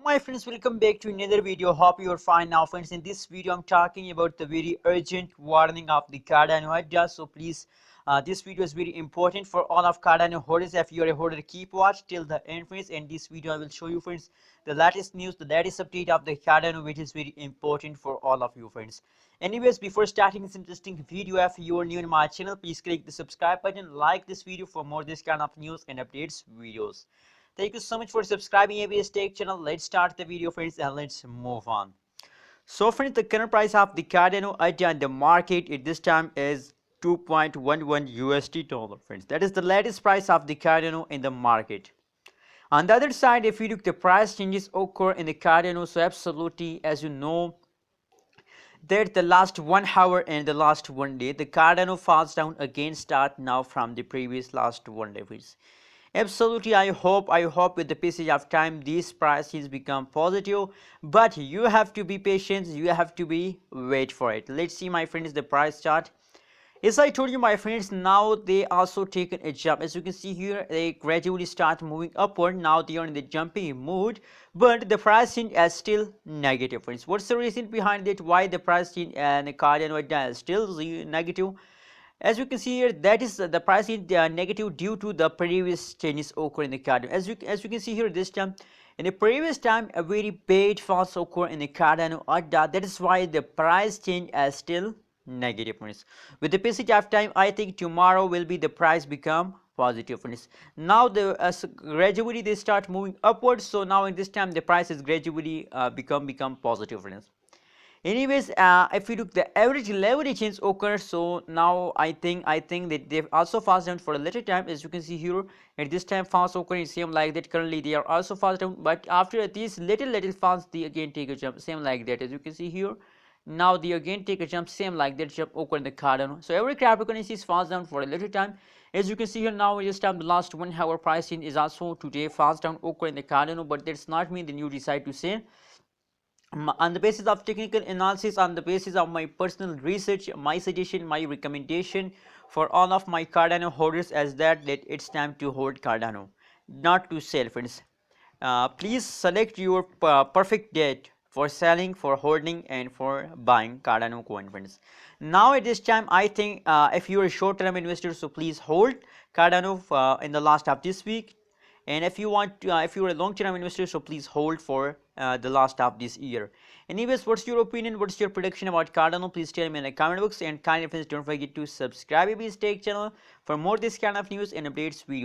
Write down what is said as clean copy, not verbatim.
My friends, welcome back to another video. Hope you are fine now, friends. In this video I'm talking about the very urgent warning of the Cardano Ada. So please, this video is very important for all of Cardano holders. If you are a holder, keep watch till the end, friends. In this video I will show you, friends, the latest news, the latest update of the Cardano, which is very important for all of you, friends. Anyways, before starting this interesting video, if you are new in my channel, please click the subscribe button, like this video for more this kind of news and updates videos. Thank you so much for subscribing ABS Tech channel. Let's start the video, friends, and let's move on. So friends, the current price of the Cardano Ada in the market at this time is 2.11 USD dollar, friends. That is the latest price of the Cardano in the market. On the other side, if you look, the price changes occur in the Cardano. So absolutely, as you know, that the last 1 hour and the last 1 day, the Cardano falls down again, start now from the previous last 1 day, please. Absolutely, I hope with the passage of time these prices become positive, but you have to be patient, you have to be wait for it. Let's see, my friends, the price chart. As I told you, my friends, now they also taken a jump. As you can see here, they gradually start moving upward. Now they are in the jumping mood, but the price change is still negative, friends. What's the reason behind it? Why the price change and the Cardano is still negative? As you can see here, that is the price is negative due to the previous changes occur in the Cardano. As you can see here, this time in the previous time a very bad falls occur in the Cardano Ada. That is why the price change is still negative, friends. With the passage of time, I think tomorrow will be the price become positive, friends. Now the gradually they start moving upwards. So now in this time the price is gradually become positive, friends. Anyways, if we look the average leverage change occurs, so now I think that they've also fast down for a little time. As you can see here, at this time fast occurring same like that. Currently they are also fast down, but after these little fast they again take a jump, same like that. As you can see here, now they again take a jump, same like that jump occur in the Cardano. So every cryptocurrency is fast down for a little time. As you can see here, now this time the last 1 hour pricing is also today fast down occur in the Cardano, but that's not mean then you decide to say on the basis of technical analysis, on the basis of my personal research, my suggestion, my recommendation for all of my Cardano holders is that it's time to hold Cardano, not to sell, friends. Please select your perfect date for selling, for holding, and for buying Cardano coin, friends. Now at this time, I think if you are a short-term investor, so please hold Cardano in the last of this week. And if you want to, if you're a long-term investor, so please hold for the last of this year. Anyways, what's your opinion, what's your prediction about Cardano? Please tell me in the comment box, and kindly friends, don't forget to subscribe to this tech channel for more this kind of news and updates videos.